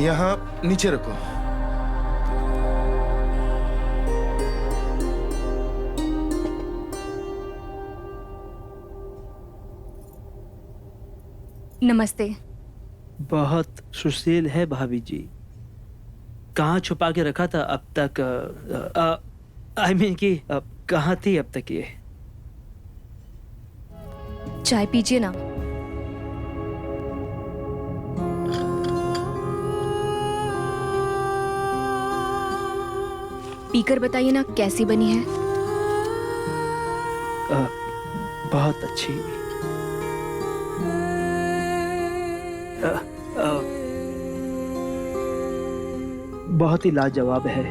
यहाँ नीचे रखो। नमस्ते। बहुत सुशील है भाभी जी। कहाँ छुपा के रखा था अब तक? आई मीन कि कहाँ थी अब तक ये? चाय पीजिए ना। पीकर बताइए ना कैसी बनी है। बहुत अच्छी। बहुत ही लाजवाब है।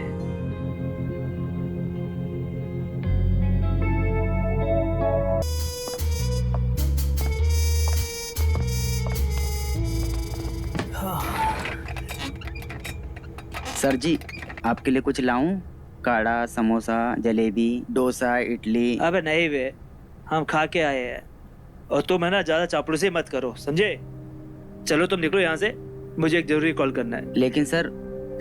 सर जी, आपके लिए कुछ लाऊं? काढ़ा, समोसा, जलेबी, डोसा, इडली। अबे नहीं वे, हम खा के आए हैं। और तुम है ना ज्यादा चापलूसी मत करो, समझे? चलो तुम निकलो यहाँ से, मुझे एक जरूरी कॉल करना है। लेकिन सर,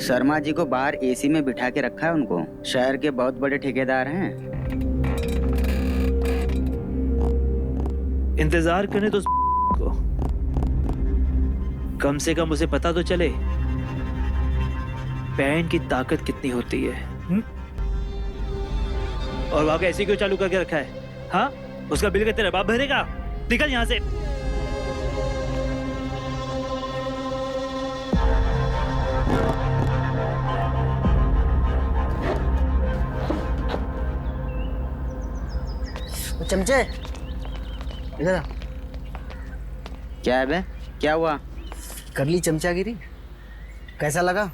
शर्मा जी को बाहर एसी में बिठा के रखा है उनको। शहर के बहुत बड़े ठेकेदार हैं। इंतजार करने तो को कम से कम उसे पता तो चले पैन की ताकत कितनी होती है। और वहां एसी क्यों चालू करके रखा है? हाँ, उसका बिल का तेरा बाप भरेगा। निकल यहाँ से। चमचे इधर आ। क्या है बे? क्या हुआ? कर ली चमचागिरी? कैसा लगा?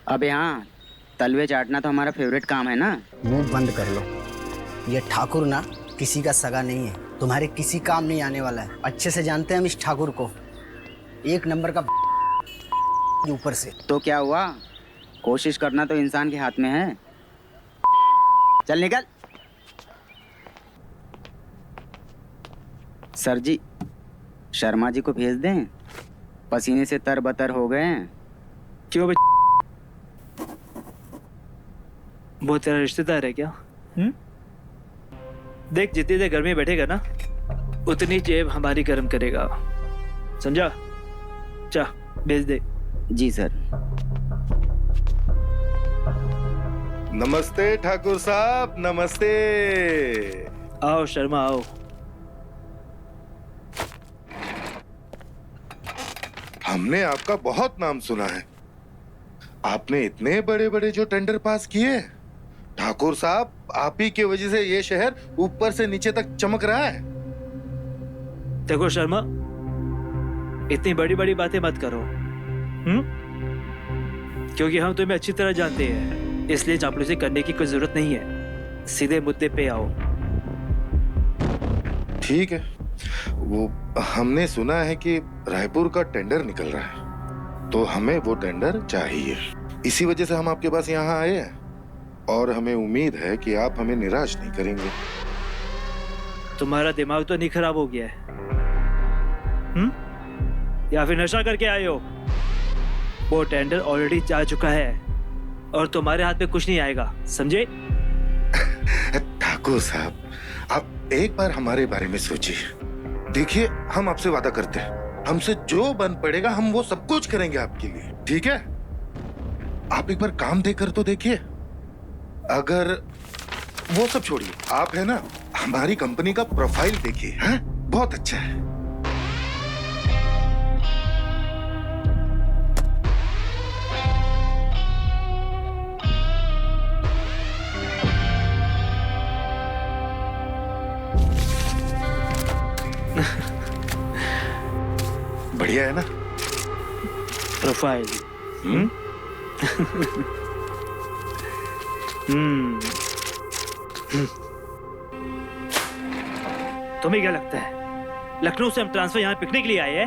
अब यहाँ तलवे चाटना तो हमारा फेवरेट काम है ना। मुंह बंद कर लो। ये ठाकुर ना किसी का सगा नहीं है, तुम्हारे किसी काम नहीं आने वाला है। अच्छे से जानते हैं हम इस ठाकुर को, एक नंबर का ऊपर से। तो क्या हुआ? कोशिश करना तो इंसान के हाथ में है। चल निकल। सर जी, शर्मा जी को भेज दें, पसीने से तरबतर हो गए हैं। क्यों बे? वो तेरा रिश्तेदार है क्या? देख, जितनी देर घर में बैठेगा ना, उतनी जेब हमारी गर्म करेगा, समझा? जा, भेज दे। जी सर। नमस्ते ठाकुर साहब, नमस्ते। आओ शर्मा, आओ। हमने आपका बहुत नाम सुना है। आपने इतने बड़े बड़े जो टेंडर पास किए। ठाकुर साहब, आप ही की वजह से ये शहर ऊपर से नीचे तक चमक रहा है। देखो शर्मा, इतनी बड़ी बड़ी बातें मत करो, क्योंकि हम तुम्हें अच्छी तरह जानते हैं, इसलिए चापलूसी करने की कोई जरूरत नहीं है। सीधे मुद्दे पे आओ। ठीक है, वो हमने सुना है कि रायपुर का टेंडर निकल रहा है, तो हमें वो टेंडर चाहिए। इसी वजह से हम आपके पास यहाँ आए हैं, और हमें उम्मीद है कि आप हमें निराश नहीं करेंगे। तुम्हारा दिमाग तो नहीं खराब हो गया है? या फिर नशा करके आए हो? वो टेंडर ऑलरेडी जा चुका है और तुम्हारे हाथ में कुछ नहीं आएगा, समझे? ठाकुर साहब, आप एक बार हमारे बारे में सोचिए। देखिए, हम आपसे वादा करते हैं, हमसे जो बन पड़ेगा हम वो सब कुछ करेंगे आपके लिए, ठीक है? आप एक बार काम देकर तो देखिए। अगर वो सब छोड़िए, आप है ना, हमारी कंपनी का प्रोफाइल देखिए, हैं? बहुत अच्छा है। बढ़िया है ना प्रोफाइल? तुम्हें क्या लगता है लखनऊ से हम ट्रांसफर यहाँ पिकने के लिए आए हैं?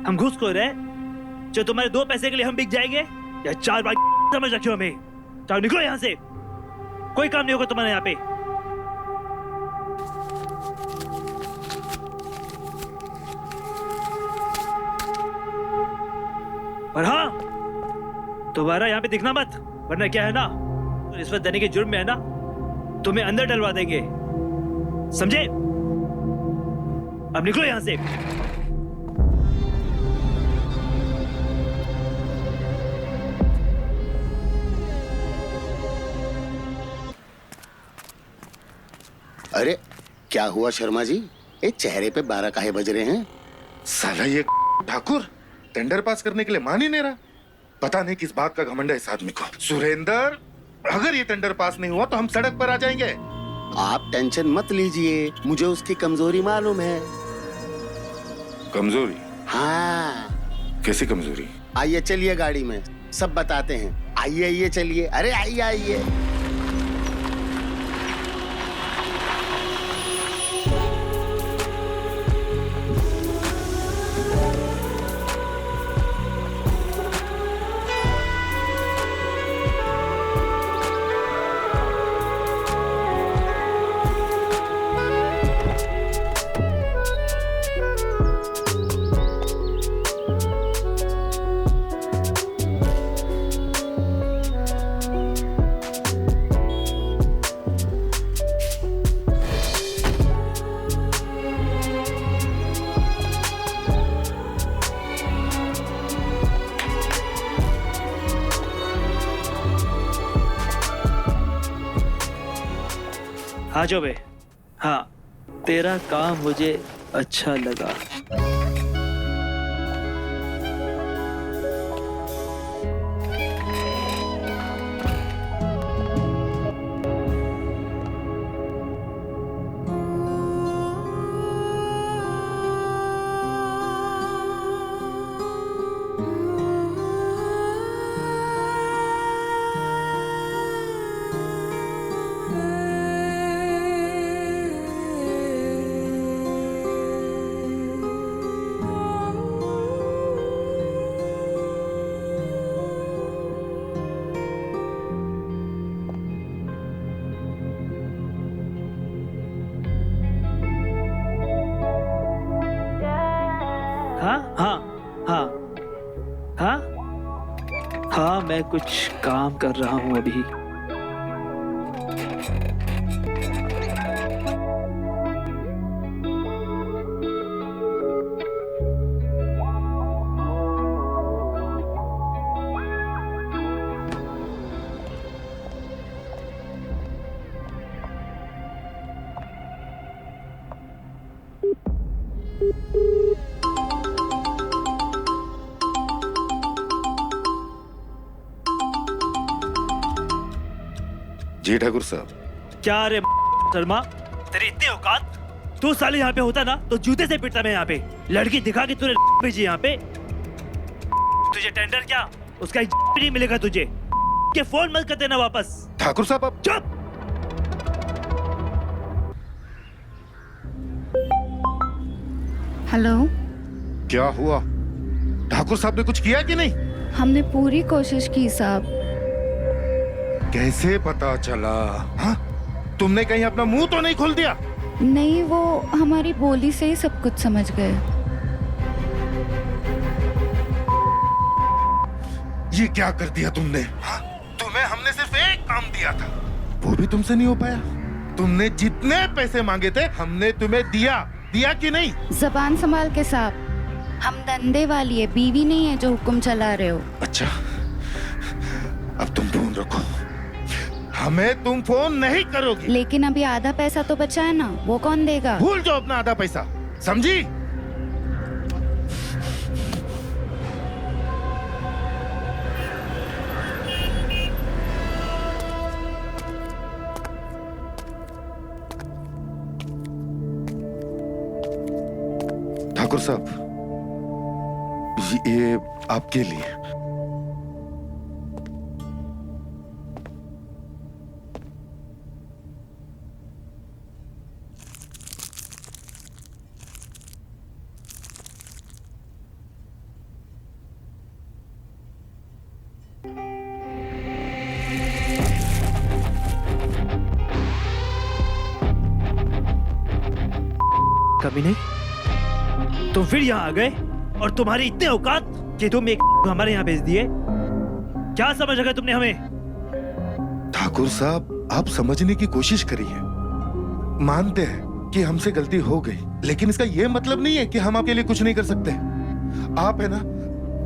हम घूसखोर हैं जो तुम्हारे 2 पैसे के लिए हम बिक जाएंगे? या 4 बार समझ रखे हो हमें? चलो निकलो यहाँ से, कोई काम नहीं होगा तुम्हारे यहाँ पे। और हाँ, दोबारा यहाँ पे दिखना मत, वरना क्या है ना, तो रिश्वत देने के जुर्म में है ना, तुम्हें अंदर डलवा देंगे, समझे? अब निकलो यहाँ से। अरे क्या हुआ शर्मा जी, ये चेहरे पे 12 काहे बज रहे हैं? साला ये ठाकुर टेंडर पास करने के लिए मान ही नहीं रहा। पता नहीं किस बात का घमंड है इस आदमी को। सुरेंद्र, अगर ये टेंडर पास नहीं हुआ तो हम सड़क पर आ जाएंगे। आप टेंशन मत लीजिए, मुझे उसकी कमजोरी मालूम है। कमजोरी? हाँ। कैसी कमजोरी? आइए चलिए गाड़ी में, सब बताते हैं। आइए आइए चलिए, अरे आइए आइए। हाँ जो बे, हाँ तेरा काम मुझे अच्छा लगा। हाँ हाँ हाँ हाँ हाँ, मैं कुछ काम कर रहा हूँ अभी। जी ठाकुर साहब। क्या रे शर्मा, तेरी इतनी औकात? तू साले यहाँ पे होता ना तो जूते से पिटता मैं यहाँ पे। लड़की दिखा के तूने भेजी यहाँ पे। तुझे टेंडर क्या, उसका एक भी नहीं मिलेगा तुझे। के फोन मत कर देना वापस। ठाकुर साहब आप चुप। हेलो, क्या हुआ? ठाकुर साहब ने कुछ किया कि नहीं? हमने पूरी कोशिश की साहब। कैसे पता चला? हाँ? तुमने कहीं अपना मुंह तो नहीं खोल दिया? नहीं, वो हमारी बोली से ही सब कुछ समझ गए। ये क्या कर दिया तुमने? हाँ? तुम्हें हमने सिर्फ एक काम दिया था, वो भी तुमसे नहीं हो पाया। तुमने जितने पैसे मांगे थे हमने तुम्हें दिया कि नहीं? जबान संभाल के साहब, हम धंधे वाली है, बीवी नहीं है जो हुक्म चला रहे हो। अच्छा, अब तुम फोन रखो, हमें तुम फोन नहीं करोगी। लेकिन अभी आधा पैसा तो बचा है ना, वो कौन देगा? भूल जाओ अपना आधा पैसा, समझी? ठाकुर साहब, ये आपके लिए। कभी नहीं, तुम फिर यहाँ आ गए और तुम्हारी इतनी औकात कि तुम एक हमारे यहाँ भेज दिए। क्या समझ रखा तुमने हमें? ठाकुर साहब, आप समझने की कोशिश करिए। मानते हैं कि हमसे गलती हो गई, लेकिन इसका यह मतलब नहीं है कि हम आपके लिए कुछ नहीं कर सकते। आप है ना,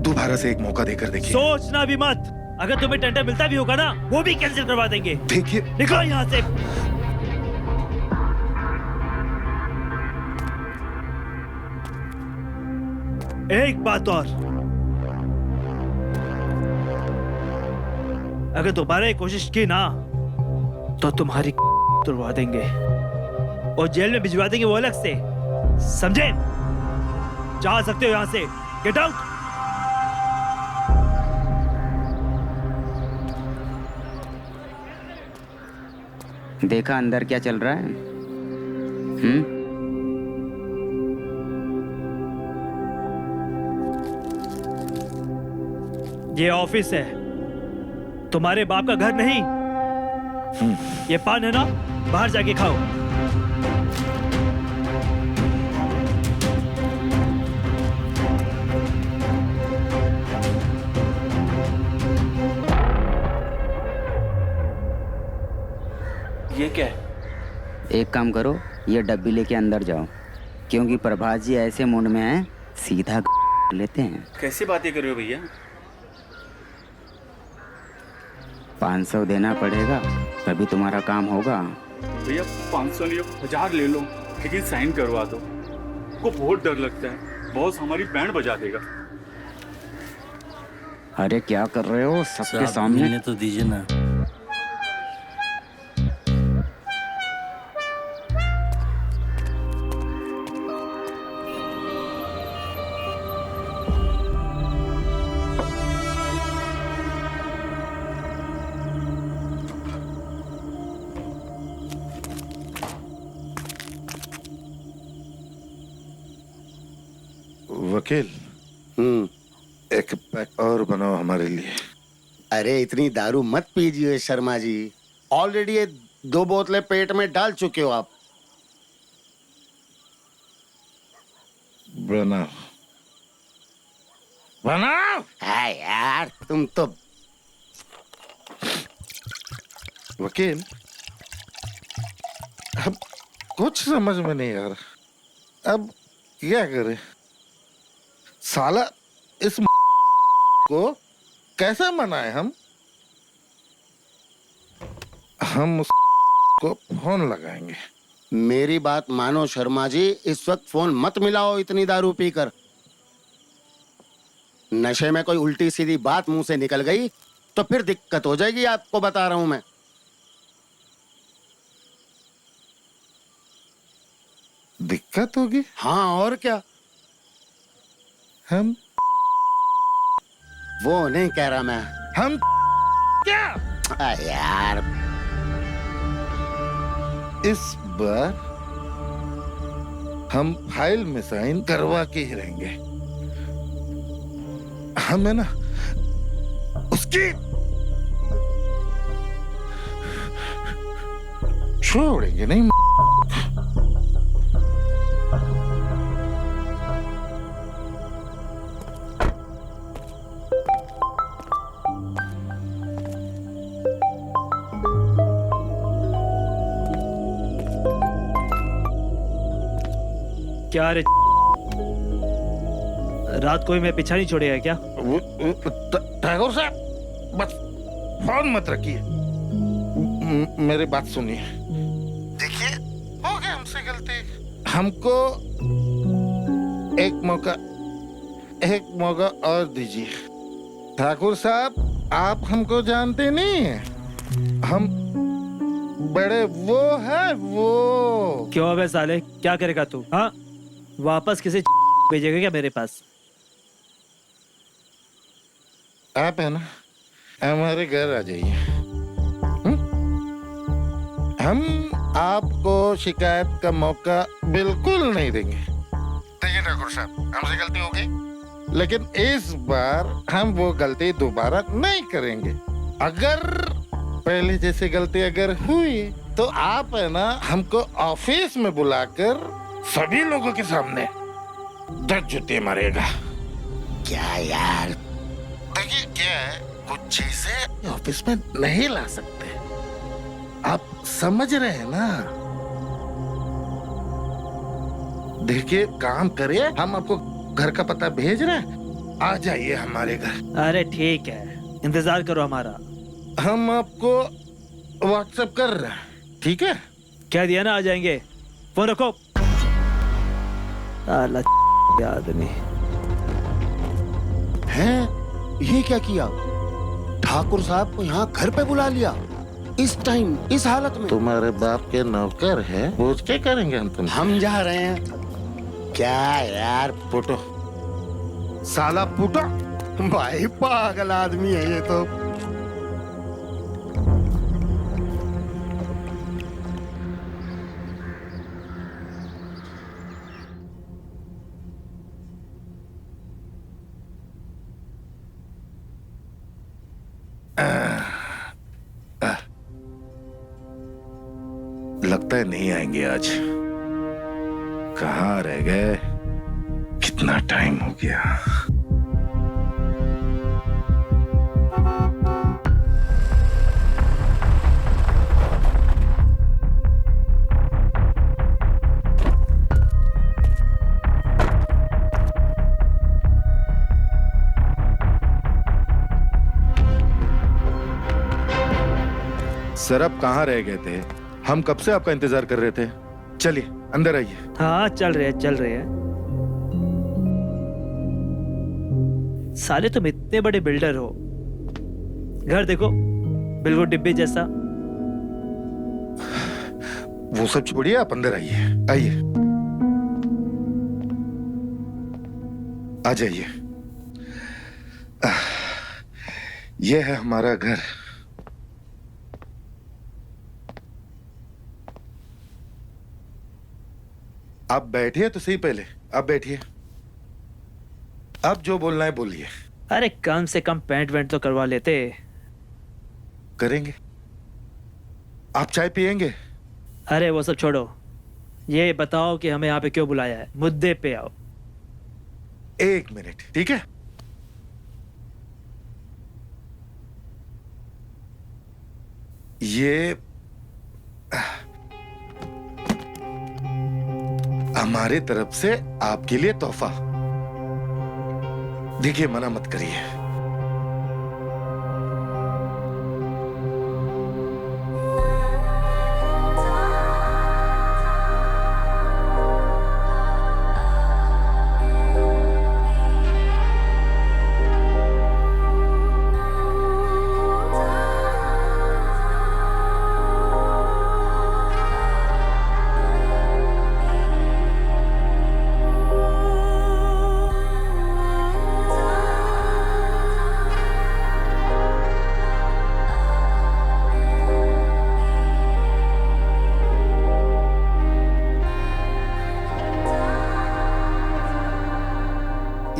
दोबारा से एक मौका देकर देखिए। सोचना भी मत। अगर तुम्हें टेंडर मिलता भी होगा ना, वो भी कैंसिल करवा देंगे। देखिए, निकलो यहाँ से। एक बात और, अगर दोबारा ये कोशिश की ना तो तुम्हारी तुड़वा देंगे और जेल में भिजवा देंगे, वो अलग से, समझे? जा सकते हो यहाँ से। Get out. देखा अंदर क्या चल रहा है? ये ऑफिस है, तुम्हारे बाप का घर नहीं। ये पान है ना, बाहर जाके खाओ। ये क्या है? एक काम करो, ये डब्बी लेके अंदर जाओ, क्योंकि प्रभात जी ऐसे मूड में हैं, सीधा लेते हैं। कैसी बातें कर रहे हो भैया? 500 देना पड़ेगा, तभी तुम्हारा काम होगा। भैया 500 नहीं, 1000 ले लो, लेकिन साइन करवा दो। को बहुत डर लगता है, बॉस हमारी बैंड बजा देगा। अरे क्या कर रहे हो सबके सामने? तो दीजिए ना। वकील, एक पैक और बनाओ हमारे लिए। अरे इतनी दारू मत पीजिए शर्मा जी, ऑलरेडी ये 2 बोतलें पेट में डाल चुके हो आप। बनाओ बनाओ। है यार, तुम तो। वकील, अब कुछ समझ में नहीं आ रहा, अब क्या करें? साला इस को कैसे मनाए हम उस को फोन लगाएंगे। मेरी बात मानो शर्मा जी, इस वक्त फोन मत मिलाओ इतनी दारू पीकर। नशे में कोई उल्टी सीधी बात मुंह से निकल गई तो फिर दिक्कत हो जाएगी, आपको बता रहा हूं मैं। दिक्कत होगी? हाँ और क्या। हम वो नहीं कह रहा मैं। हम क्या? यार इस बार हम फाइल में साइन करवा के ही रहेंगे। हमें ना उसकी छोड़ेंगे नहीं। क्या रे, रात को ही मैं पीछा नहीं छोड़ेगा क्या? ठाकुर साहब, बस फोन मत रखिए, मेरी बात सुनिए। देखिए, हो गया हमसे गलती, हमको एक मौका और दीजिए। ठाकुर साहब, आप हमको जानते नहीं हैं, हम बड़े वो है वो। क्यों बे साले, क्या करेगा तू? हाँ, वापस किसी भेजेगा क्या मेरे पास? आप है ना, हमारे घर आ जाइए। हम आपको शिकायत का मौका बिल्कुल नहीं देंगे। देखिए ठाकुर साहब, हमसे गलती हो गई, लेकिन इस बार हम वो गलती दोबारा नहीं करेंगे। अगर पहले जैसे गलती अगर हुई तो आप है ना, हमको ऑफिस में बुलाकर सभी लोगों के सामने 10 जूते मारेगा। क्या यार? देखिए क्या है, कुछ चीजें ऑफिस में नहीं ला सकते। आप समझ रहे हैं ना? देखिए काम करिए, हम आपको घर का पता भेज रहे हैं, आ जाइए हमारे घर। अरे ठीक है, इंतजार करो हमारा। हम आपको व्हाट्सएप कर रहे हैं, ठीक है? कह दिया ना आ जाएंगे। फोन रखो। साला आदमी। हैं? ये क्या किया? ठाकुर साहब को यहाँ घर पे बुला लिया इस टाइम, इस हालत में। तुम्हारे बाप के नौकर है, पूछ के करेंगे हम जा रहे हैं। क्या यार, पुटो साला पुटो, भाई पागल आदमी है ये तो। लगता है नहीं आएंगे आज। कहाँ रह गए? कितना टाइम हो गया। सर आप कहाँ रह गए थे? हम कब से आपका इंतजार कर रहे थे। चलिए अंदर आइए। हाँ चल रहे हैं, चल रहे हैं। साले तुम इतने बड़े बिल्डर हो, घर देखो बिल्कुल डिब्बे जैसा। वो सब छोड़िए, आप अंदर आइए। आइए, आ जाइए। यह है हमारा घर। आप बैठिए तो सही, पहले आप बैठिए। अब जो बोलना है बोलिए। अरे कम से कम पेंट वेंट तो करवा लेते। करेंगे। आप चाय पियेंगे? अरे वो सब छोड़ो, ये बताओ कि हमें यहाँ पे क्यों बुलाया है। मुद्दे पे आओ। 1 मिनट, ठीक है? ये हमारे तरफ से आपके लिए तोहफा। देखिए, मना मत करिए।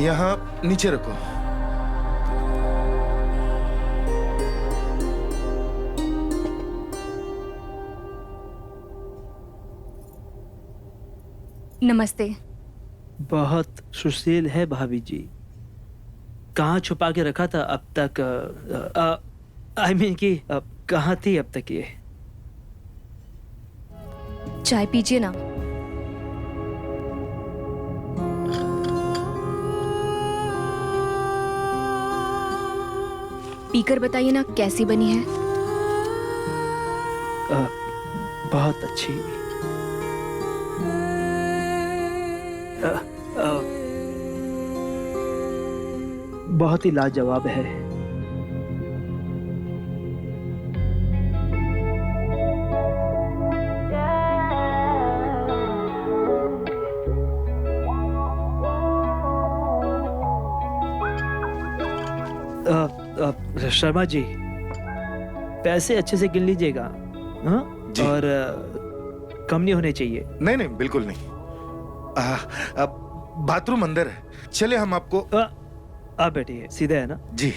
यहाँ नीचे रखो। नमस्ते। बहुत सुशील है भाभी जी। कहाँ छुपा के रखा था अब तक? आई मीन कि कहाँ थी अब तक ये? चाय पीजिए ना। पीकर बताइए ना कैसी बनी है। बहुत अच्छी। बहुत ही लाजवाब है। शर्मा जी, पैसे अच्छे से गिन लीजिएगा। हाँ? जी। और कम नहीं होने चाहिए। नहीं नहीं, बिल्कुल नहीं। अब बाथरूम अंदर है, चले हम आपको। आप बैठिए, सीधा है ना? जी।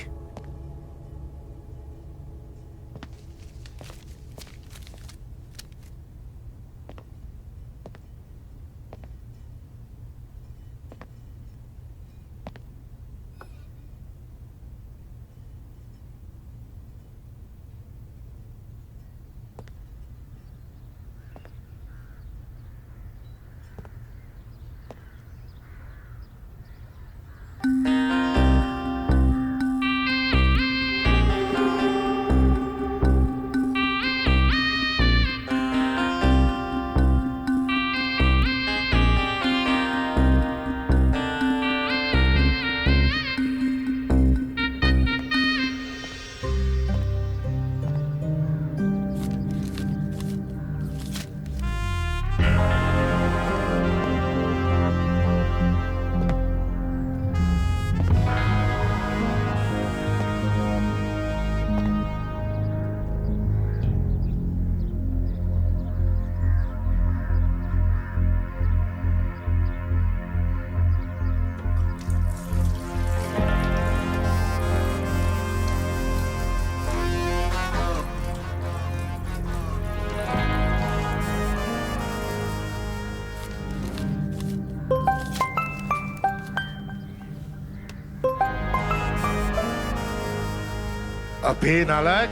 अबे नालायक,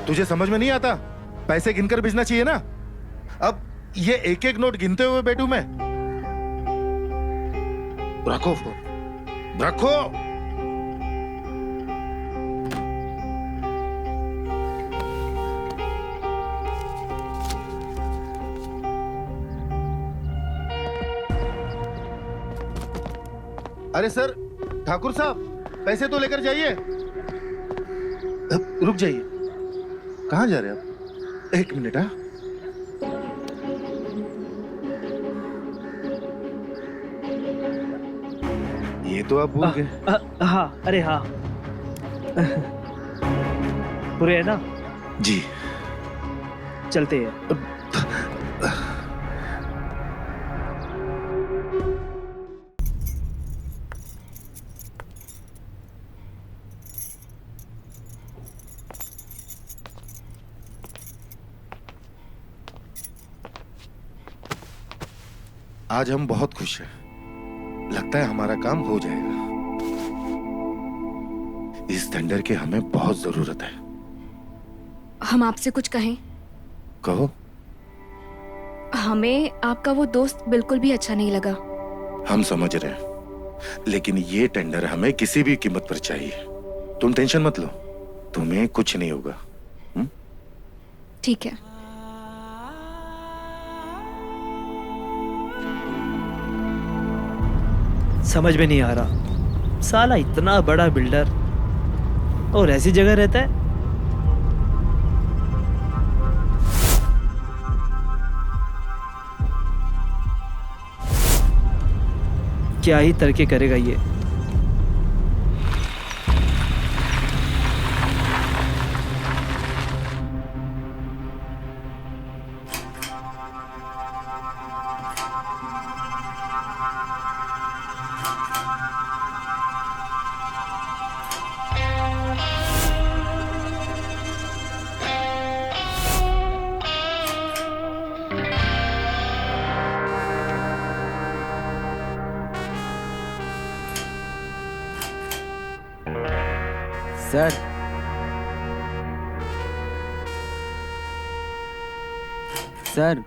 तुझे समझ में नहीं आता? पैसे गिनकर भेजना चाहिए ना। अब ये एक एक नोट गिनते हुए बैठूं मैं? रखो फोन, रखो। अरे सर, ठाकुर साहब, पैसे तो लेकर जाइए। रुक जाइए, कहाँ जा रहे हैं आप? एक मिनट। हाँ, ये तो आप भूल गए। हाँ, अरे हाँ। पूरे है ना? जी, चलते हैं। आज हम बहुत खुश हैं। लगता है हमारा काम हो जाएगा। इस टेंडर की हमें बहुत जरूरत है। हम आपसे कुछ कहें? कहो। हमें आपका वो दोस्त बिल्कुल भी अच्छा नहीं लगा। हम समझ रहे हैं, लेकिन ये टेंडर हमें किसी भी कीमत पर चाहिए। तुम टेंशन मत लो, तुम्हें कुछ नहीं होगा। ठीक है। समझ में नहीं आ रहा, साला इतना बड़ा बिल्डर और ऐसी जगह रहता है। क्या ही तरक्की करेगा ये। सर, सर,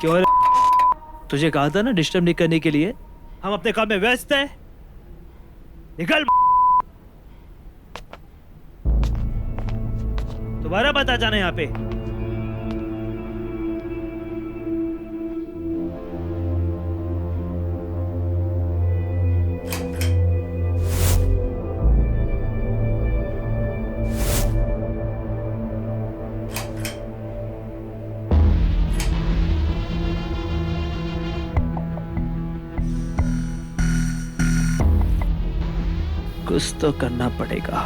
क्यों? तुझे कहा था ना डिस्टर्ब नहीं करने के लिए। हम अपने काम में व्यस्त हैं। निकल। दोबारा बता जाना यहाँ पे। कुछ तो करना पड़ेगा।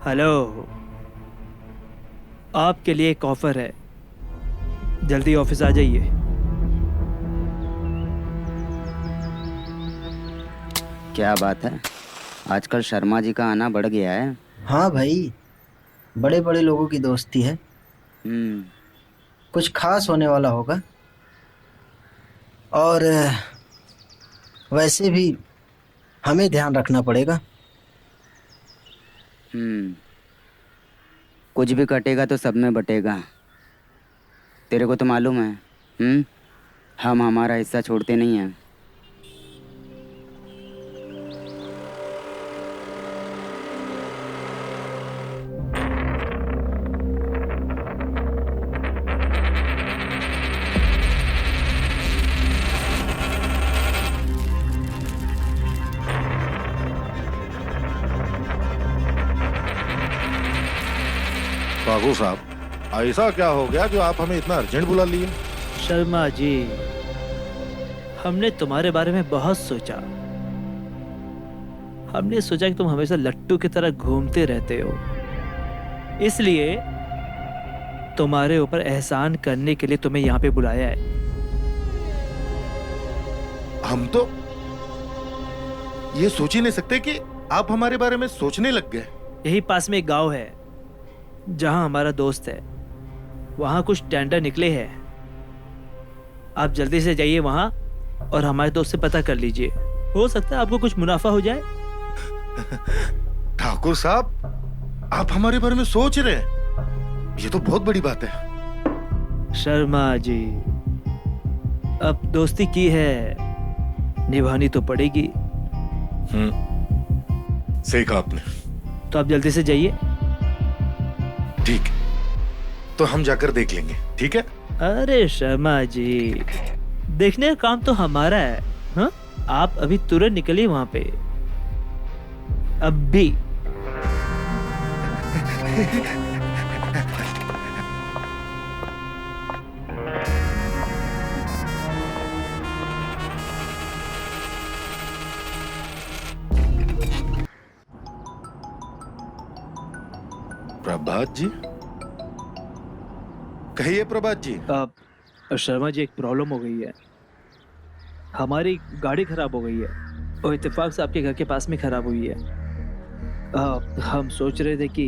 हेलो, आपके लिए एक ऑफर है, जल्दी ऑफिस आ जाइए। क्या बात है, आजकल शर्मा जी का आना बढ़ गया है। हाँ भाई, बड़े बड़े लोगों की दोस्ती है। कुछ खास होने वाला होगा। और वैसे भी हमें ध्यान रखना पड़ेगा। कुछ भी कटेगा तो सब में बटेगा। तेरे को तो मालूम है, हम हमारा हिस्सा छोड़ते नहीं हैं। ठाकुर साहब, ऐसा क्या हो गया जो आप हमें इतना अर्जेंट बुला लिए? शर्मा जी, हमने तुम्हारे बारे में बहुत सोचा। हमने सोचा कि तुम हमेशा लट्टू की तरह घूमते रहते हो, इसलिए तुम्हारे ऊपर एहसान करने के लिए तुम्हें यहाँ पे बुलाया है। हम तो ये सोच ही नहीं सकते कि आप हमारे बारे में सोचने लग गए। यही पास में एक गांव है जहां हमारा दोस्त है, वहां कुछ टेंडर निकले हैं। आप जल्दी से जाइए वहां और हमारे दोस्त से पता कर लीजिए, हो सकता है आपको कुछ मुनाफा हो जाए। ठाकुर साहब, आप हमारे बारे में सोच रहे हैं, ये तो बहुत बड़ी बात है। शर्मा जी, अब दोस्ती की है, निभानी तो पड़ेगी। सही कहा आपने। तो आप जल्दी से जाइए। ठीक है, तो हम जाकर देख लेंगे, ठीक है? अरे शर्मा जी, देखने का काम तो हमारा है। हाँ, आप अभी तुरंत निकलिए वहां पे, अब भी। प्रभात जी, कहिए प्रभात जी। शर्मा जी, एक प्रॉब्लम हो गई है। हमारी गाड़ी खराब हो गई है और इत्तेफाक से आपके घर के पास में खराब हुई है। हम सोच रहे थे कि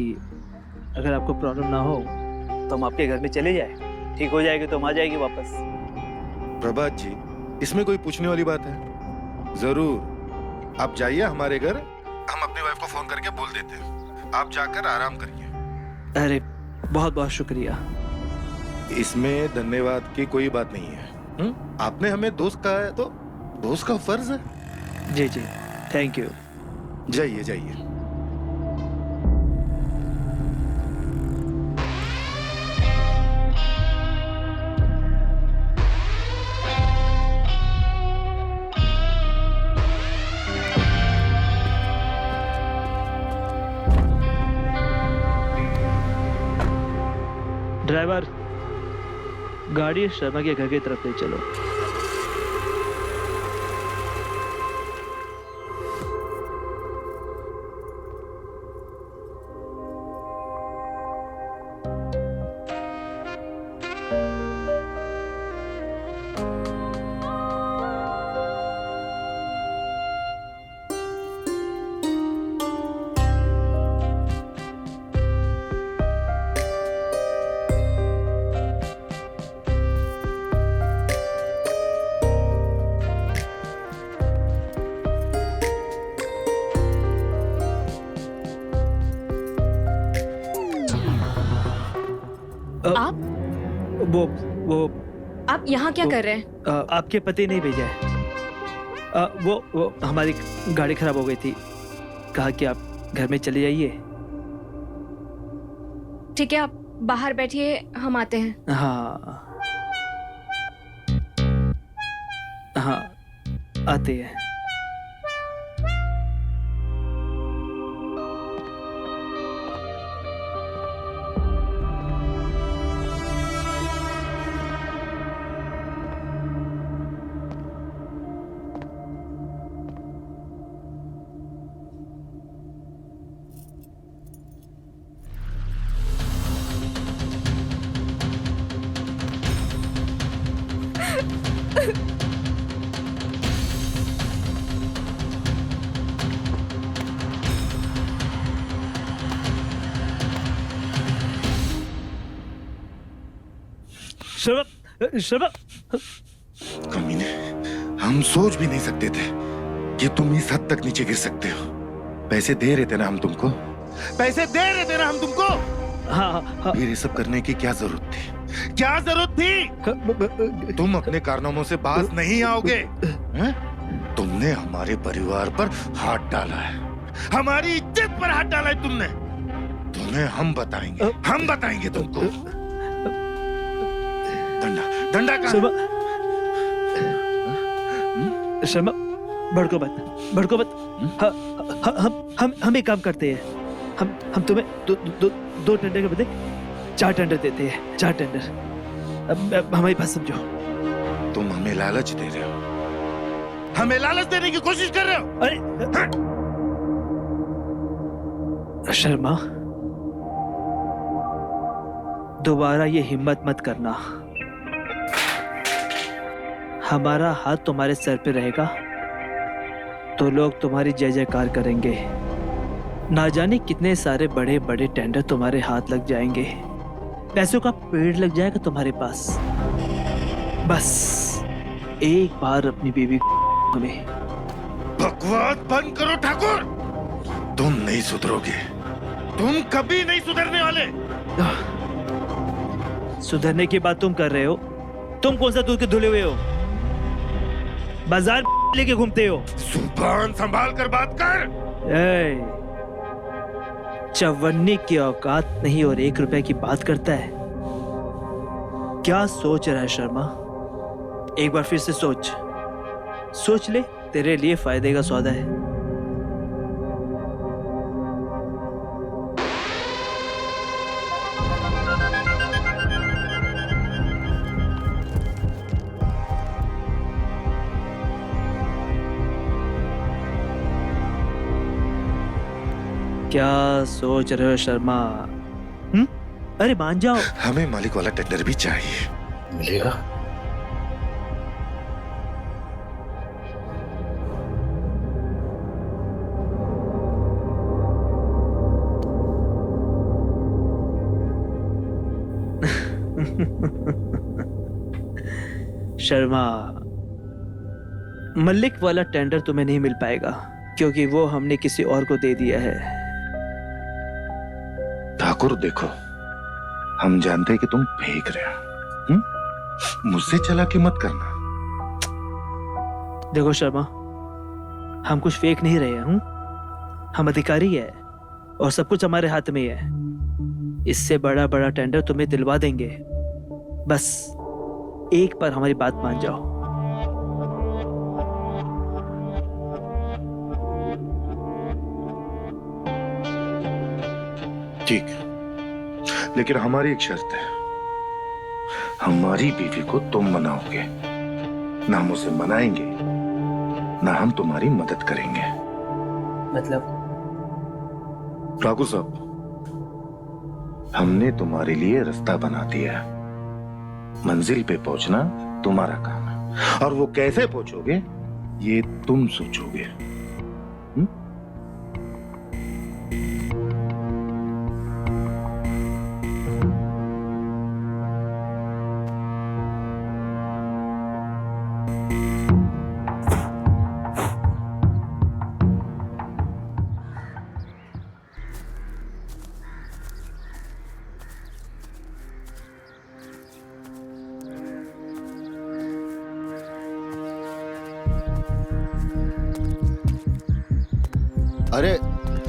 अगर आपको प्रॉब्लम ना हो तो हम आपके घर में चले जाए, ठीक हो जाएगी तो हम आ जाएंगे वापस। प्रभात जी, इसमें कोई पूछने वाली बात है? जरूर, आप जाइए हमारे घर, हम अपनी वाइफ को फोन करके बोल देते हैं। आप जाकर आराम करिए। अरे बहुत बहुत शुक्रिया। इसमें धन्यवाद की कोई बात नहीं है। आपने हमें दोस्त कहा है तो दोस्त का फर्ज है। जी जी, थैंक यू। जाइए जाइए। ड्राइवर, गाड़ी शर्मा के घर की तरफ ले चलो। आप वो आप यहाँ क्या कर रहे हैं? आपके पति नहीं भेजा है। वो हमारी गाड़ी खराब हो गई थी, कहा कि आप घर में चले जाइए। ठीक है, आप बाहर बैठिए, हम आते हैं। हाँ हाँ, आते हैं। शर्मा, कमीने, हम सोच भी नहीं सकते थे कि तुम इस हद तक नीचे गिर सकते हो। पैसे दे रहे थे ना हम तुमको, पैसे दे रहे थे ना हम तुमको। हाँ हाँ फिर ये सब करने की क्या जरूरत थी? क्या जरूरत थी? तुम अपने कारनामों से बाज नहीं आओगे। हैं? तुमने हमारे परिवार पर हाथ डाला है, हमारी इज्जत पर हाथ डाला है तुमने। तुम्हें हम बताएंगे तुमको। डंडा डंडा कहाँ? शर्मा भड़को मत। हम एक काम करते हैं, हम तुम्हें दो टेंडर के बदले 4 टेंडर देते हैं। 4 टेंडर। अब हमारी बात समझो। तुम हमें लालच दे रहे हो, हमें लालच देने की कोशिश कर रहे हो। अरे शर्मा, दोबारा ये हिम्मत मत करना। हमारा हाथ तुम्हारे सर पे रहेगा तो लोग तुम्हारी जय जयकार करेंगे। ना जाने कितने सारे बड़े बड़े टेंडर तुम्हारे हाथ लग जाएंगे, पैसों का पेड़ लग जाएगा तुम्हारे पास। बस एक बार अपनी बीवी को हमें। बकवास बंद करो ठाकुर, तुम नहीं सुधरोगे, तुम कभी नहीं सुधरने वाले। सुधरने की बात तुम कर रहे हो? तुम कौन सा दूध के धुले हुए हो? बाजार लेके घूमते हो। जुबान संभाल कर बात कर। चवन्नी की औकात नहीं और 1 रुपए की बात करता है। क्या सोच रहा है शर्मा? एक बार फिर से सोच ले, तेरे लिए फायदे का सौदा है। क्या सोच रहे हो शर्मा? अरे मान जाओ। हमें मालिक वाला टेंडर भी चाहिए। मिलेगा? शर्मा, मलिक वाला टेंडर तुम्हें नहीं मिल पाएगा क्योंकि वो हमने किसी और को दे दिया है। ठाकुर देखो, हम जानते हैं कि तुम फेंक रहे हो, मुझसे चालाकी मत करना। देखो शर्मा, हम कुछ फेंक नहीं रहे हैं। हम अधिकारी है और सब कुछ हमारे हाथ में है। इससे बड़ा बड़ा टेंडर तुम्हें दिलवा देंगे। बस एक बार हमारी बात मान जाओ। ठीक है, लेकिन हमारी एक शर्त है, हमारी बीवी को तुम मनाओगे, ना हम उसे मनाएंगे, ना हम तुम्हारी मदद करेंगे। मतलब? ठाकुर साहब, हमने तुम्हारे लिए रास्ता बना दिया है। मंजिल पे पहुंचना तुम्हारा काम है, और वो कैसे पहुंचोगे ये तुम सोचोगे। अरे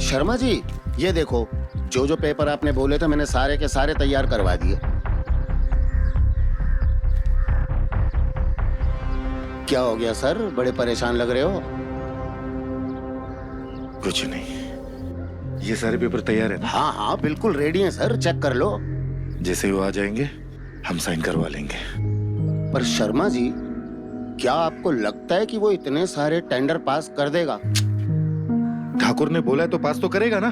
शर्मा जी, ये देखो, जो जो पेपर आपने बोले थे मैंने सारे के सारे तैयार करवा दिए। क्या हो गया सर, बड़े परेशान लग रहे हो? कुछ नहीं, ये सारे पेपर तैयार है ना? हाँ हाँ बिल्कुल रेडी हैं सर, चेक कर लो। जैसे वो आ जाएंगे हम साइन करवा लेंगे। पर शर्मा जी, क्या आपको लगता है कि वो इतने सारे टेंडर पास कर देगा? ठाकुर ने बोला है तो पास तो करेगा ना।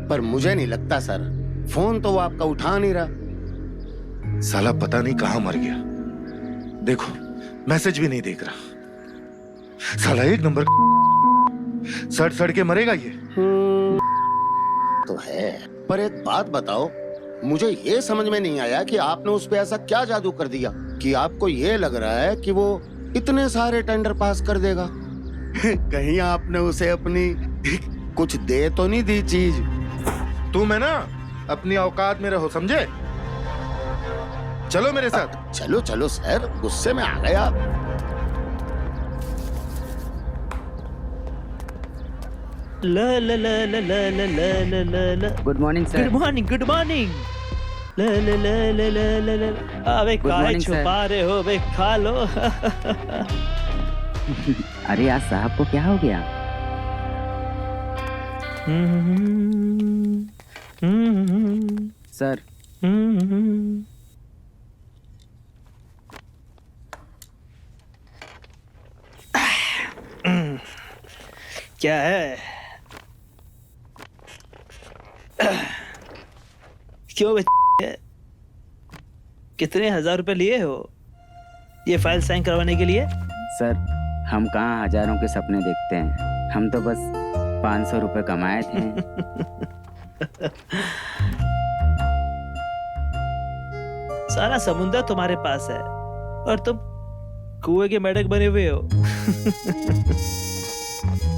पर मुझे नहीं लगता सर, फोन तो वो आपका उठा नहीं रहा। साला पता नहीं कहां मर गया, देखो मैसेज भी नहीं देख रहा। साला एक नंबर सड़ के मरेगा ये। तो है, पर एक बात बताओ, मुझे ये समझ में नहीं आया कि आपने उस पे ऐसा क्या जादू कर दिया कि आपको ये लग रहा है कि वो इतने सारे टेंडर पास कर देगा। कहीं आपने उसे अपनी कुछ दे तो नहीं दी चीज? तुम है ना अपनी औकात में रहो, समझे? चलो मेरे साथ। चलो चलो सर, गुस्से में आ गए आप। ला ला ला ला ला ला ला ला ला ला। Good morning sir. Good morning, good morning. ला ला ला ला ला ला ला। अबे Good काहे morning, छुपा रहे हो बे, खा लो। अरे आज साहब को क्या हो गया? सर क्या है? क्यों बे? कितने 1000 रुपए लिए हो ये फाइल साइन करवाने के लिए? सर हम कहाँ हजारों के सपने देखते हैं, हम तो बस 500 रुपए कमाए थे। सारा समुंदर तुम्हारे पास है और तुम कुएं के मेढक बने हुए हो।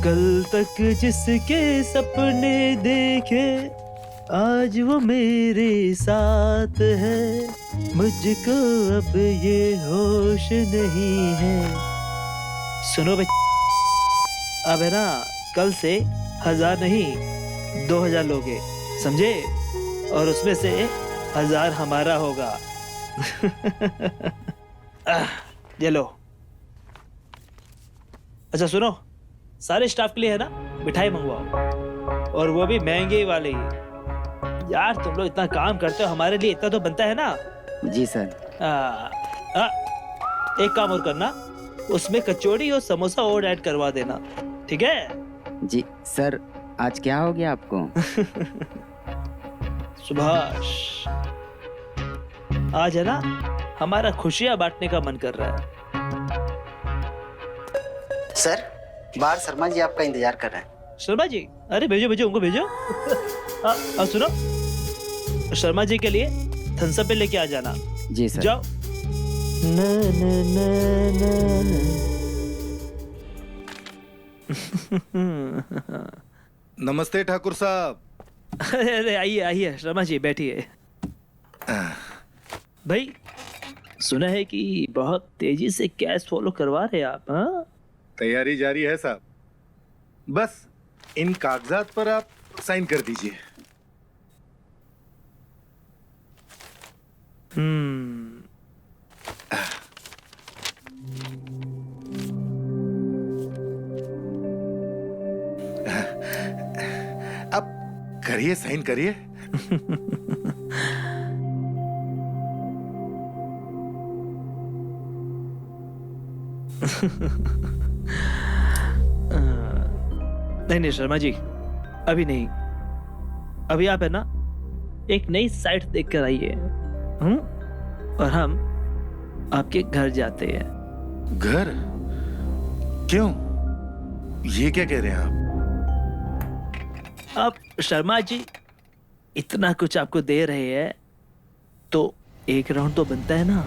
कल तक जिसके सपने देखे आज वो मेरे साथ है, मुझको अब ये होश नहीं है। सुनो बे, अब है ना कल से 1000 नहीं 2000 लोगे, समझे? और उसमें से 1000 हमारा होगा। ये लो। अच्छा सुनो, सारे स्टाफ के लिए है ना मिठाई मंगवाओ, और वो भी महंगे वाली। यार तुम लोग इतना काम करते हो, हमारे लिए इतना तो बनता है ना। जी सर। एक काम और करना, उसमें कचौड़ी और समोसा और ऐड करवा देना, ठीक है? जी सर। आज क्या हो गया आपको? सुभाष, आज है ना हमारा खुशियां बांटने का मन कर रहा है। सर बाहर शर्मा जी आपका इंतजार कर रहे हैं। शर्मा जी? अरे भेजो भेजो, उनको भेजो। सुनो, शर्मा जी के लिए थम्स अप लेके आ जाना। जी सर। जाओ। न, न, न, न। नमस्ते ठाकुर साहब। अरे आइए आइए शर्मा जी, बैठिए। भाई सुना है कि बहुत तेजी से कैश फॉलो करवा रहे आप, हाँ? तैयारी जारी है साहब, बस इन कागजात पर आप साइन कर दीजिए। अब करिए, साइन करिए। नहीं नहीं शर्मा जी, अभी नहीं। अभी आप है ना एक नई साइट देख कर आइए, और हम आपके घर जाते हैं। घर? क्यों? ये क्या कह रहे हैं आप? शर्मा जी इतना कुछ आपको दे रहे हैं तो एक राउंड तो बनता है ना,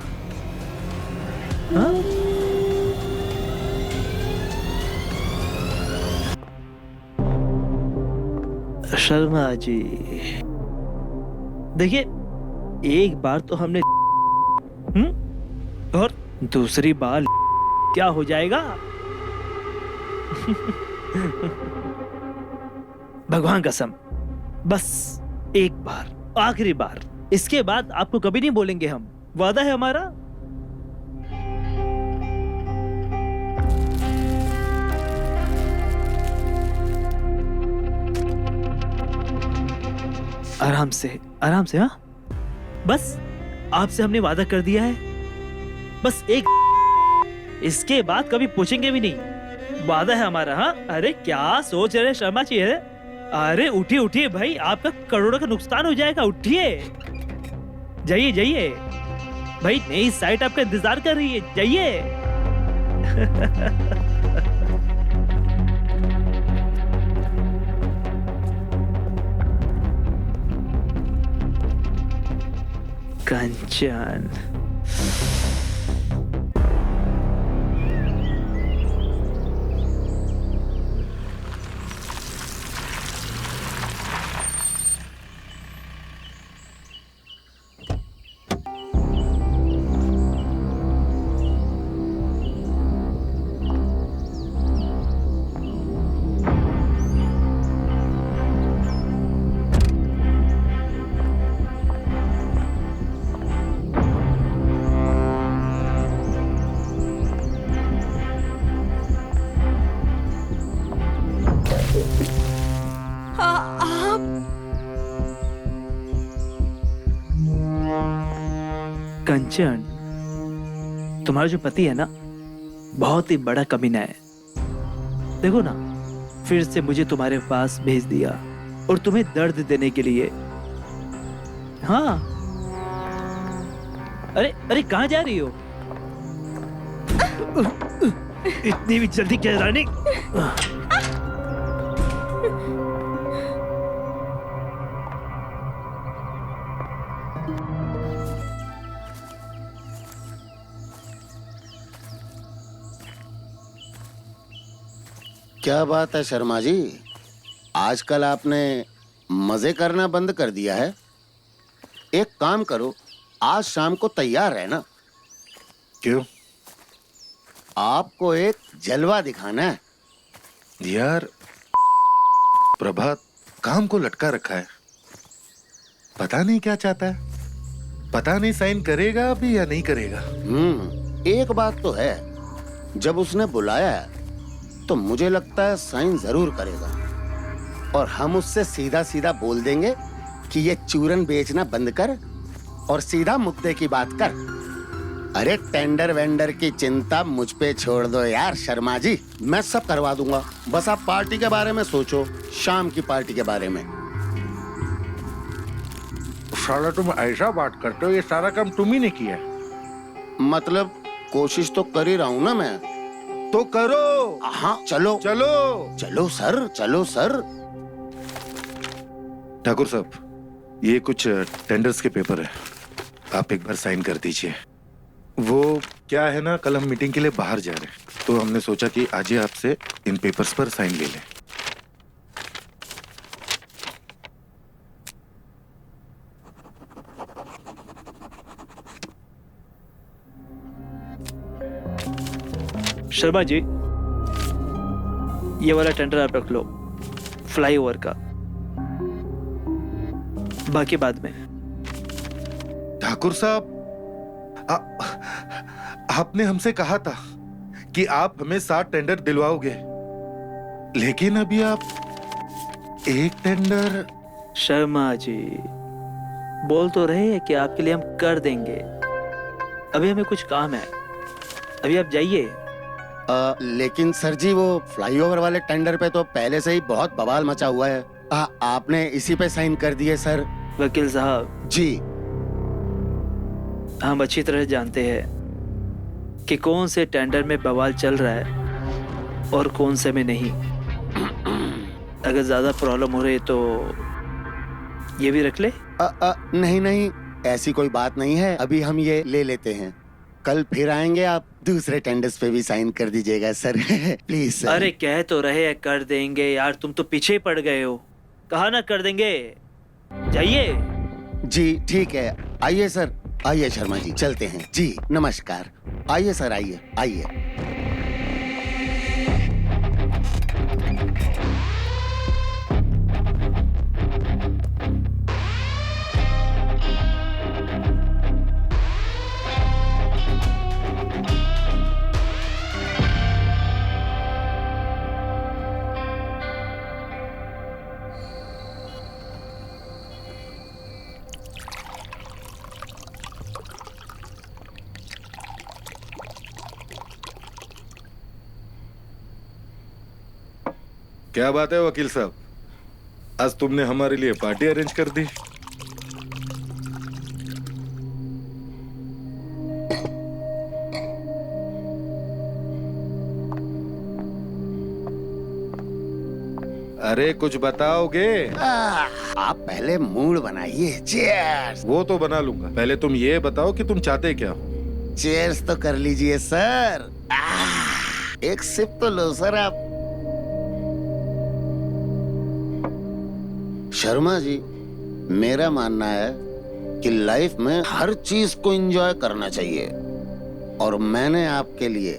हाँ? शर्मा जी देखिए, एक बार तो हमने और दूसरी बार क्या हो जाएगा? भगवान कसम, बस एक बार, आखिरी बार, इसके बाद आपको कभी नहीं बोलेंगे हम, वादा है हमारा। आराम से, आराम से, हाँ? बस आपसे हमने वादा कर दिया है, बस एक, इसके बाद कभी पूछेंगे भी नहीं, वादा है हमारा, हाँ? अरे क्या सोच रहे शर्मा जी है? अरे उठिए उठिए भाई, आपका करोड़ों का नुकसान हो जाएगा, उठिए, जाइए जाइए भाई, नई साइट आपका इंतजार कर रही है, जाइए। कंचन, कंचन, तुम्हारा जो पति है ना, बहुत ही बड़ा कमीना है। देखो ना, फिर से मुझे तुम्हारे पास भेज दिया और तुम्हें दर्द देने के लिए। हाँ, अरे अरे कहाँ जा रही हो? इतनी भी जल्दी क्या रानी? क्या बात है शर्मा जी, आजकल आपने मजे करना बंद कर दिया है। एक काम करो, आज शाम को तैयार रहना। क्यों आपको एक जलवा दिखाना है। यार? प्रभात काम को लटका रखा है, पता नहीं क्या चाहता है, पता नहीं साइन करेगा अभी या नहीं करेगा। एक बात तो है, जब उसने बुलाया है तो मुझे लगता है साइन जरूर करेगा, और हम उससे सीधा सीधा बोल देंगे कि ये चूरन बेचना बंद कर और सीधा मुद्दे की बात कर। अरे टेंडर वेंडर की चिंता मुझ पे छोड़ दो यार शर्मा जी, मैं सब करवा दूंगा। बस आप पार्टी के बारे में सोचो, शाम की पार्टी के बारे में। साला तुम ऐसा बात करते हो, ये सारा काम तुम ही ने किया। मतलब कोशिश तो कर ही रहा हूँ ना मैं। तो करो। हाँ चलो चलो चलो सर, चलो सर। ठाकुर साहब, ये कुछ टेंडर्स के पेपर है, आप एक बार साइन कर दीजिए। वो क्या है ना, कल हम मीटिंग के लिए बाहर जा रहे हैं, तो हमने सोचा कि आज ही आपसे इन पेपर्स पर साइन ले लें। शर्मा जी, ये वाला टेंडर आप रख लो, फ्लाईओवर का, बाकी बाद में। ठाकुर साहब, आपने हमसे कहा था कि आप हमें 7 टेंडर दिलवाओगे, लेकिन अभी आप एक टेंडर। शर्मा जी, बोल तो रहे हैं कि आपके लिए हम कर देंगे, अभी हमें कुछ काम है, अभी आप जाइए। लेकिन सर जी, वो फ्लाईओवर वाले टेंडर पे तो पहले से ही बहुत बवाल मचा हुआ है। आपने इसी पे साइन कर दिए सर। वकील साहब जी, हम अच्छी तरह जानते हैं कि कौन से टेंडर में बवाल चल रहा है और कौन से में नहीं। अगर ज्यादा प्रॉब्लम हो रही है तो ये भी रख ले। नहीं नहीं, ऐसी कोई बात नहीं है, अभी हम ये ले लेते हैं, कल फिर आएंगे, आप दूसरे टेंडर्स पे भी साइन कर दीजिएगा सर। Please sir. अरे कह तो रहे हैं कर देंगे यार, तुम तो पीछे पड़ गए हो, कहा ना कर देंगे, जाइए। जी ठीक है, आइए सर, आइए शर्मा जी, चलते हैं जी। नमस्कार, आइए सर, आइए आइए। क्या बात है वकील साहब, आज तुमने हमारे लिए पार्टी अरेंज कर दी। अरे कुछ बताओगे? आप पहले मूड बनाइए। चीयर्स। वो तो बना लूंगा, पहले तुम ये बताओ कि तुम चाहते क्या हो। चीयर्स तो कर लीजिए सर। एक सिप तो लो सर आप। शर्मा जी, मेरा मानना है कि लाइफ में हर चीज को एंजॉय करना चाहिए, और मैंने आपके लिए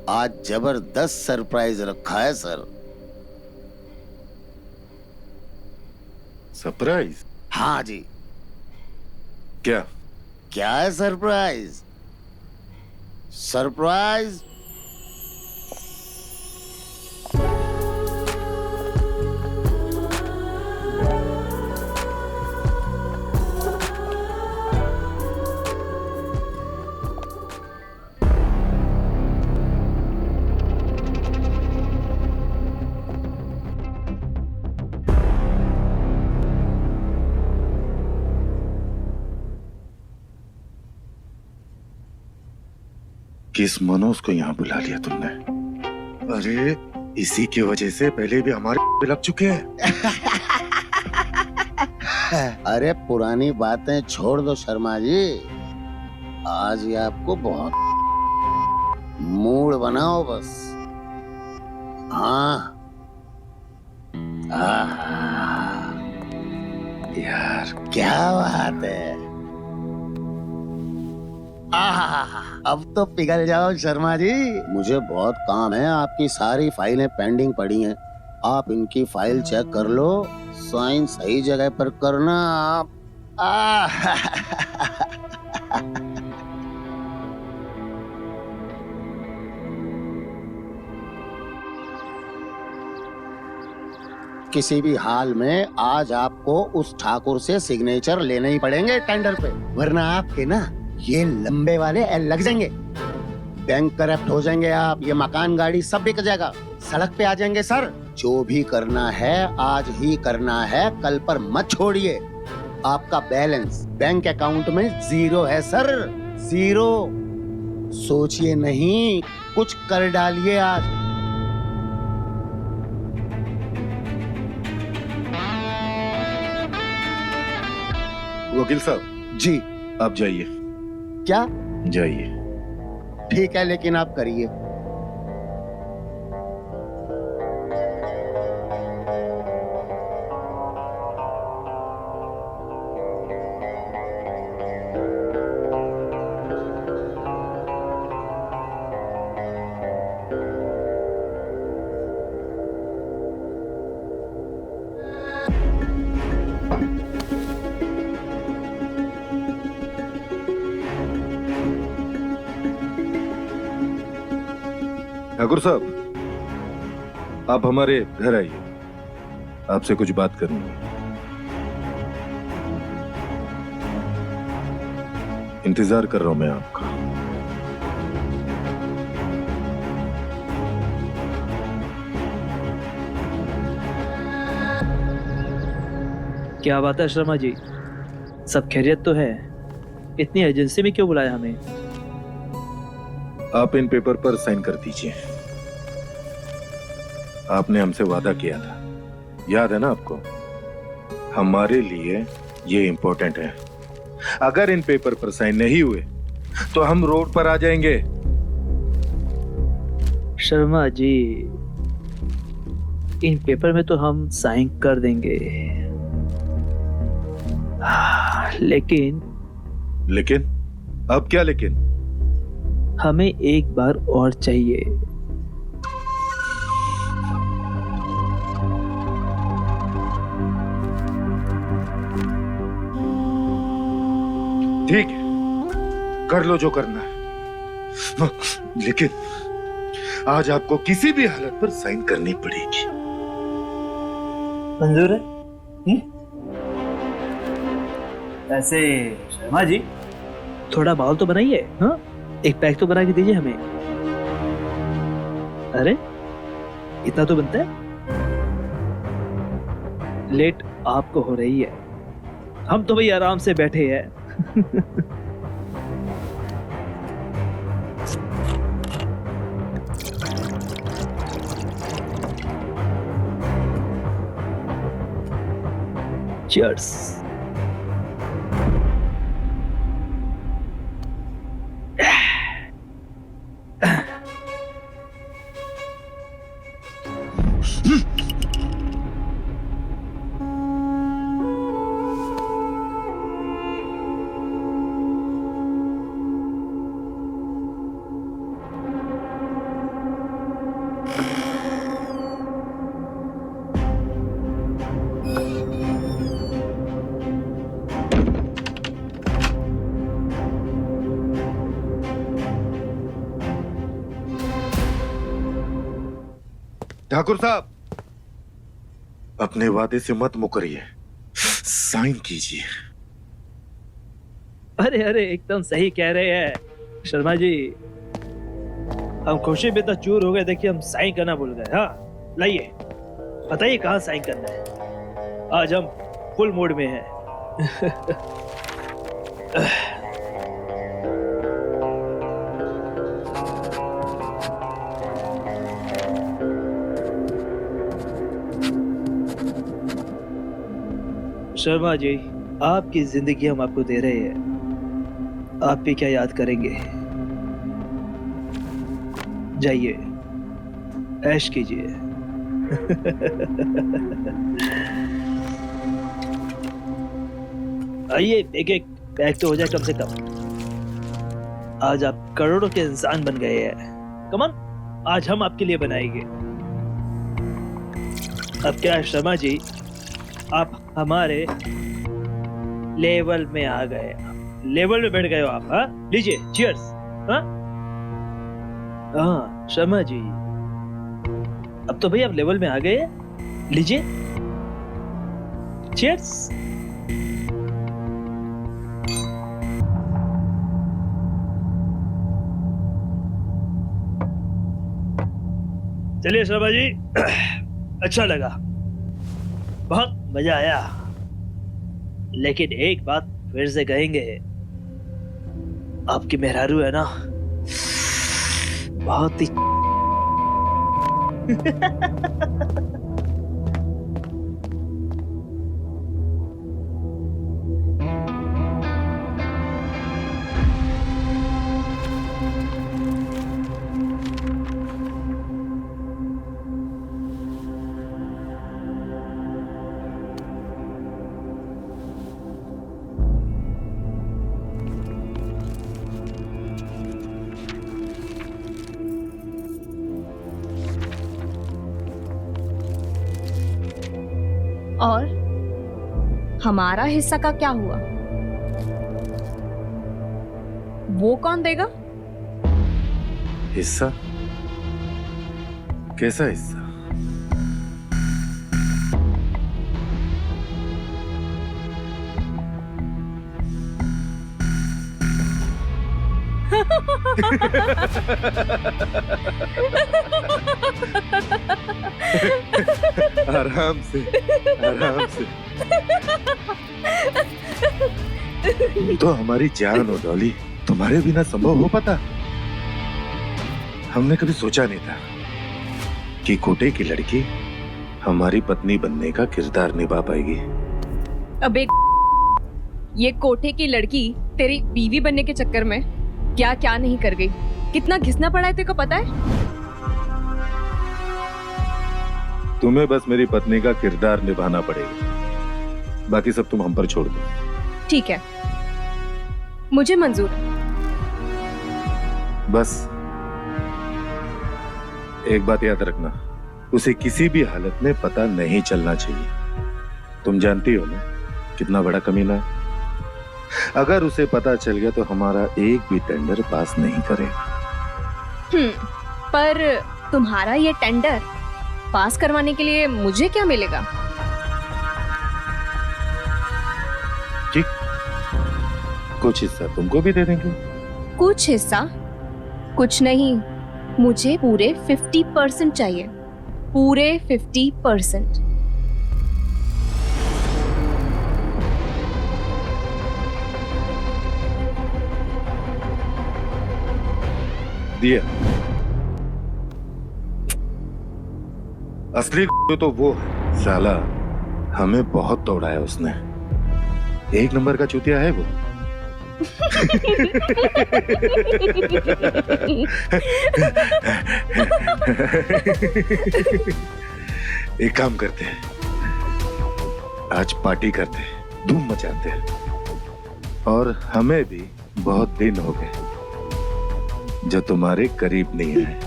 आज जबरदस्त सरप्राइज रखा है सर। सरप्राइज? हाँ जी। क्या? क्या है सरप्राइज? सरप्राइज किस मनोज को यहाँ बुला लिया तुमने? अरे इसी की वजह से पहले भी हमारे लग चुके हैं। अरे पुरानी बातें छोड़ दो शर्मा जी, आज ये आपको बहुत मूड बनाओ बस। हाँ यार क्या बात है। अब तो पिघल जाओ शर्मा जी। मुझे बहुत काम है, आपकी सारी फाइलें पेंडिंग पड़ी हैं। आप इनकी फाइल चेक कर लो, साइन सही जगह पर करना आप। किसी भी हाल में आज आपको उस ठाकुर से सिग्नेचर लेने ही पड़ेंगे टेंडर पे, वरना आपके ना ये लंबे वाले एल लग जाएंगे। बैंक करप्ट हो जाएंगे आप, ये मकान गाड़ी सब बिक जाएगा, सड़क पे आ जाएंगे सर। जो भी करना है आज ही करना है, कल पर मत छोड़िए। आपका बैलेंस बैंक अकाउंट में 0 है सर, 0। सोचिए नहीं, कुछ कर डालिए आज। वकील साहब जी आप जाइए, क्या? जाइए। ठीक है, लेकिन आप करिए। ठाकुर साहब आप हमारे घर आइए, आपसे कुछ बात करनी है। इंतजार कर रहा हूं मैं आपका। क्या बात है शर्मा जी, सब खैरियत तो है? इतनी एजेंसी में क्यों बुलाया हमें? आप इन पेपर पर साइन कर दीजिए। आपने हमसे वादा किया था, याद है ना आपको? हमारे लिए ये इंपॉर्टेंट है। अगर इन पेपर पर साइन नहीं हुए तो हम रोड पर आ जाएंगे। शर्मा जी, इन पेपर में तो हम साइन कर देंगे, लेकिन अब क्या लेकिन? हमें एक बार और चाहिए। ठीक है, कर लो जो करना है, लेकिन आज आपको किसी भी हालत पर साइन करनी पड़ेगी। मंजूर है? ऐसे शर्मा जी थोड़ा माहौल तो बनाइए। हाँ, एक पैक तो बना के दीजिए हमें। अरे इतना तो बनता है। लेट आपको हो रही है, हम तो भाई आराम से बैठे हैं। Cheers. ठाकुर साहब, अपने वादे से मत मुकरिए, साइन कीजिए। अरे अरे एकदम सही कह रहे हैं शर्मा जी, हम खुशी में तो चूर हो गए, देखिए हम साइन करना भूल गए। हाँ लाइए, बताइए कहाँ साइन करना है। आज हम फुल मूड में हैं। शर्मा जी, आपकी जिंदगी हम आपको दे रहे हैं, आप भी क्या याद करेंगे। जाइए, ऐश कीजिए। आइए, एक एक पैक तो हो जाए कम से कम। आज आप करोड़ों के इंसान बन गए हैं। कमान, आज हम आपके लिए बनाएंगे। अब क्या शर्मा जी, आप हमारे लेवल में आ गए, लेवल में बैठ गए हो आप। हाँ, लीजिए, चीयर्स। हाँ हाँ शर्मा जी, अब तो भाई आप लेवल में आ गए, लीजिए, चीयर्स। चलिए शर्मा जी, अच्छा लगा, बहुत मजा आया, लेकिन एक बात फिर से कहेंगे, आपकी मेहरारू है ना, बहुत ही और हमारा हिस्सा का क्या हुआ? वो कौन देगा? हिस्सा? कैसा हिस्सा? आराम से, आराम से। तुम तो हमारी जान हो डॉली, तुम्हारे बिना संभव हो पाता? हमने कभी सोचा नहीं था कि कोटे की लड़की हमारी पत्नी बनने का किरदार निभा पाएगी। अबे ये कोठे की लड़की तेरी बीवी बनने के चक्कर में क्या क्या नहीं कर गई, कितना घिसना पड़ा है तेरे को पता है? तुम्हें बस मेरी पत्नी का किरदार निभाना पड़ेगा, बाकी सब तुम हम पर छोड़ दो। ठीक है, मुझे मंजूर है। बस एक बात याद रखना, उसे किसी भी हालत में पता नहीं चलना चाहिए। तुम जानती हो ना कितना बड़ा कमीना है। अगर उसे पता चल गया तो हमारा एक भी टेंडर पास नहीं करेगा। पर तुम्हारा ये टेंडर पास करवाने के लिए मुझे क्या मिलेगा? ठीक, कुछ हिस्सा तुमको भी दे देंगे। कुछ हिस्सा? कुछ नहीं, मुझे पूरे 50% चाहिए, पूरे 50%। दिया। असली तो वो है, साला हमें बहुत दौड़ाया उसने, एक नंबर का चूतिया है वो। एक काम करते हैं, आज पार्टी करते हैं, धूम मचाते हैं, और हमें भी बहुत दिन हो गए जो तुम्हारे करीब नहीं आए।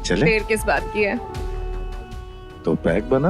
चले? देर किस बात की है? तो पैक बना।